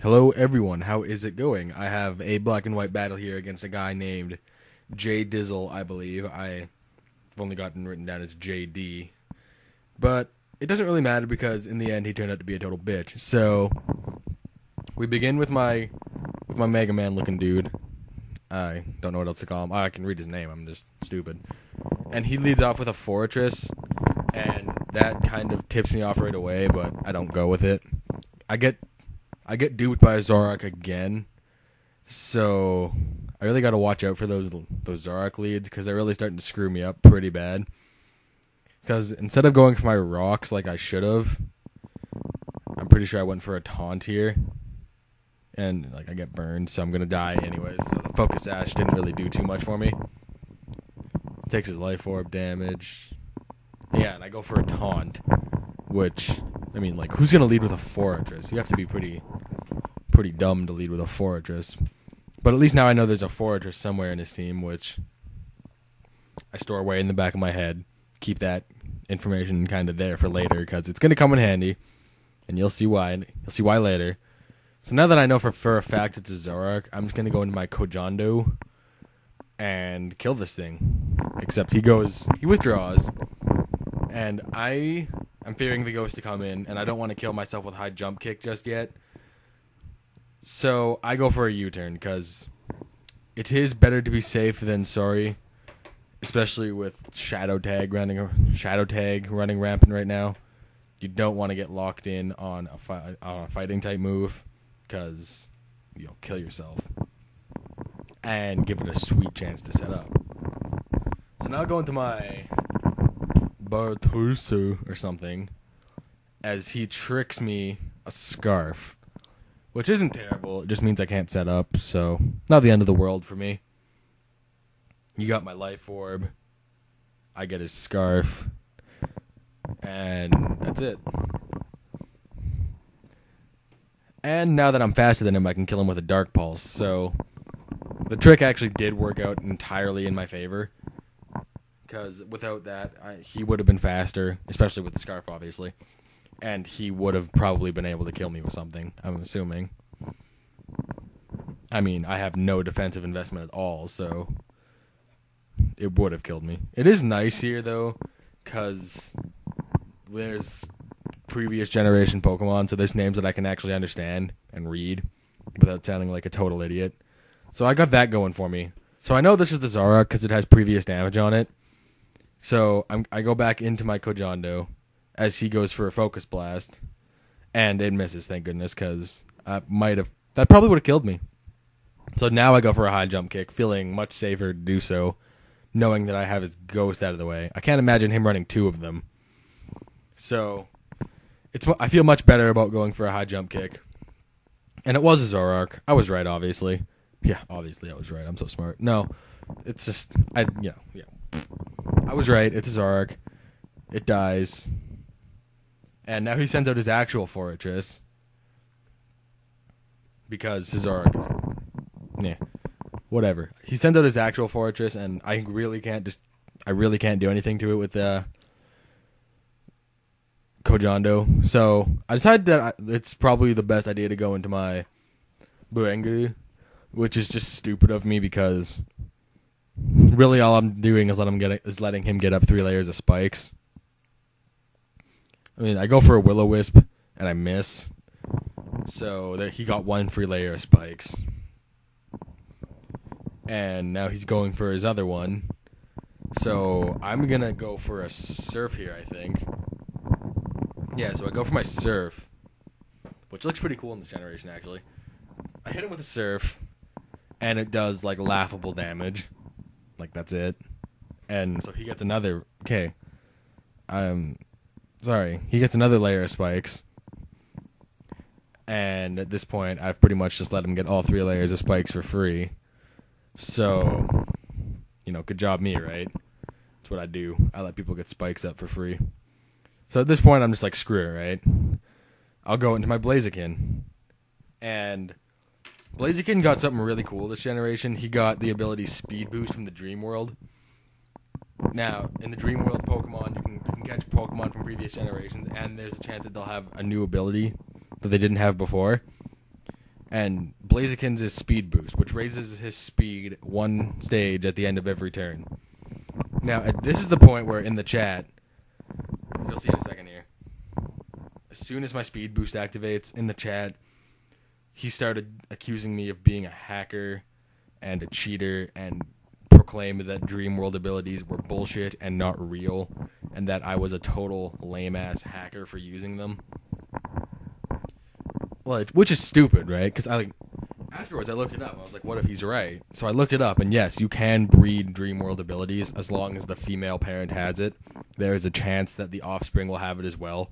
Hello everyone, how is it going? I have a black and white battle here against a guy named jDizzle, I believe. I've only gotten written down as JD. But it doesn't really matter because in the end he turned out to be a total bitch. So we begin with my Mega Man looking dude. I don't know what else to call him. I can read his name, I'm just stupid. And he leads off with a fortress, and that kind of tips me off right away, but I don't go with it. I get duped by a Zorak again, so I really got to watch out for those Zorak leads because they're really starting to screw me up pretty bad. Because instead of going for my rocks like I should have, I'm pretty sure I went for a taunt here, and I get burned, so I'm gonna die anyways. So the focus ash didn't really do too much for me. Takes his life orb damage. Yeah, and I go for a taunt, which, I mean, who's gonna lead with a fortress? You have to be pretty dumb to lead with a fortress. But at least now I know there's a fortress somewhere in his team, which I store away in the back of my head. Keep that information kind of there for later, because it's gonna come in handy, and you'll see why. You'll see why later. So now that I know for a fact it's a Zorak, I'm just gonna go into my Kojando and kill this thing. Except he withdraws, and I'm fearing the ghost to come in, and I don't want to kill myself with high jump kick just yet. So I go for a U-turn, because it is better to be safe than sorry, especially with Shadow Tag running rampant right now. You don't want to get locked in on a fighting type move, because you'll kill yourself and give it a sweet chance to set up. So now I go into my Bartusu or something, as he tricks me a scarf, which isn't terrible. It just means I can't set up, so not the end of the world for me. You got my life orb, I get his scarf, and that's it. And now that I'm faster than him, I can kill him with a Dark Pulse, so the trick actually did work out entirely in my favor, because without that, he would have been faster, especially with the scarf, obviously, and he would have probably been able to kill me with something, I'm assuming. I mean, I have no defensive investment at all, so it would have killed me. It is nice here, though, because there's previous generation Pokemon, so there's names that I can actually understand and read without sounding like a total idiot. So I got that going for me. So I know this is the Zorak because it has previous damage on it. So I go back into my Kojando as he goes for a Focus Blast, and it misses, thank goodness, because that probably would have killed me. So now I go for a high jump kick, feeling much safer to do so, knowing that I have his ghost out of the way. I can't imagine him running two of them. So I feel much better about going for a high jump kick. And it was a Zorak. I was right, obviously. Yeah, obviously I was right. I'm so smart. No, it's just, yeah. I was right. It's a Zorak. It dies. And now he sends out his actual fortress, because his Zorak is, whatever. He sends out his actual fortress, and I really can't do anything to it with Kojando. So I decided that it's probably the best idea to go into my Buengu, which is just stupid of me, because really all I'm doing is letting him get up 3 layers of spikes. I mean, I go for a Will-O-Wisp, and I miss. So he got 1 free layer of spikes. And now he's going for his other one. So I'm going to go for a Surf here, I think. Yeah, so I go for my Surf, which looks pretty cool in this generation, actually. I hit him with a Surf, and it does, laughable damage. That's it. And so he gets another... Okay. Sorry. He gets another layer of spikes. And at this point, I've pretty much just let him get all 3 layers of spikes for free. So, good job me, right? That's what I do. I let people get spikes up for free. So at this point, I'm just screw it, right? I'll go into my Blaziken. And Blaziken got something really cool this generation. He got the ability Speed Boost from the Dream World. Now, in the Dream World Pokemon, you can catch Pokemon from previous generations, and there's a chance that they'll have a new ability that they didn't have before. And Blaziken's is speed boost, which raises his speed one stage at the end of every turn. Now, this is the point where in the chat, you'll see in a second here, as soon as my speed boost activates in the chat, he started accusing me of being a hacker and a cheater and proclaimed that Dream World abilities were bullshit and not real, and that I was a total lame-ass hacker for using them. Well, which is stupid, right? Because afterwards I looked it up. I was like, what if he's right? So I looked it up, and yes, you can breed Dream World abilities as long as the female parent has it. There is a chance that the offspring will have it as well.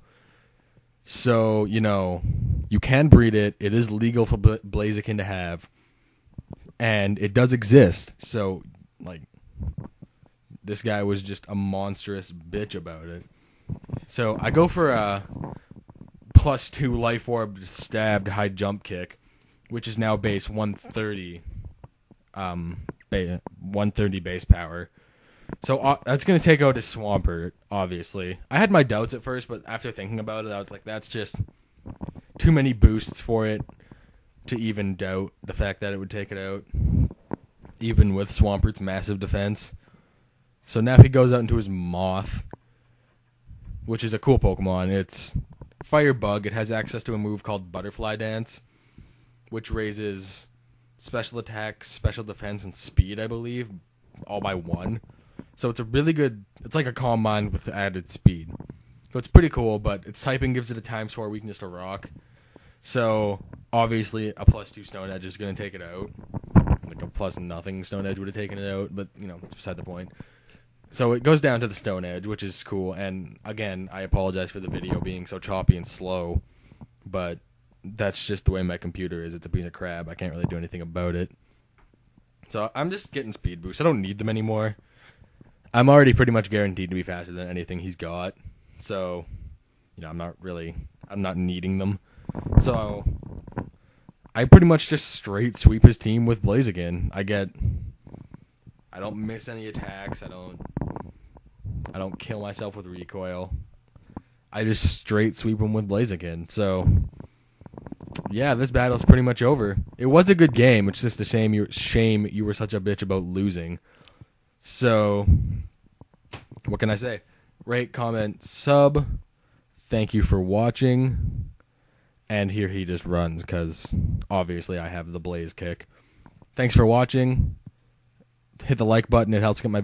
So, you can breed it. It is legal for Blaziken to have. And it does exist. So, this guy was just a monstrous bitch about it. So I go for a +2 Life Orb stabbed high jump kick, which is now base 130, 130 base power. So that's going to take out his Swampert, obviously. I had my doubts at first, but after thinking about it, I was like, that's just too many boosts for it to even doubt the fact that it would take it out, even with Swampert's massive defense. So now he goes out into his Moth, which is a cool Pokemon. It's Firebug. It has access to a move called Butterfly Dance, which raises special attack, special defense, and speed, I believe, all by 1. So it's a really good... It's like a Calm Mind with added speed. So it's pretty cool, but its typing gives it a ×4 weakness to Rock. So, obviously, a +2 Stone Edge is going to take it out. Like a +0 Stone Edge would have taken it out, but, it's beside the point. So it goes down to the Stone Edge, which is cool. And, again, I apologize for the video being so choppy and slow, but that's just the way my computer is. It's a piece of crap. I can't really do anything about it. So I'm just getting speed boosts. I don't need them anymore. I'm already pretty much guaranteed to be faster than anything he's got. So, I'm not needing them. So, I pretty much just straight sweep his team with Blaziken. I don't miss any attacks. I don't kill myself with recoil. I just straight sweep him with Blaziken. So, yeah, this battle's pretty much over. It was a good game. It's just a shame you were such a bitch about losing. So, what can I say? Rate, comment, sub. Thank you for watching. And here he just runs because obviously I have the Blaze kick. Thanks for watching. Hit the like button. It helps get my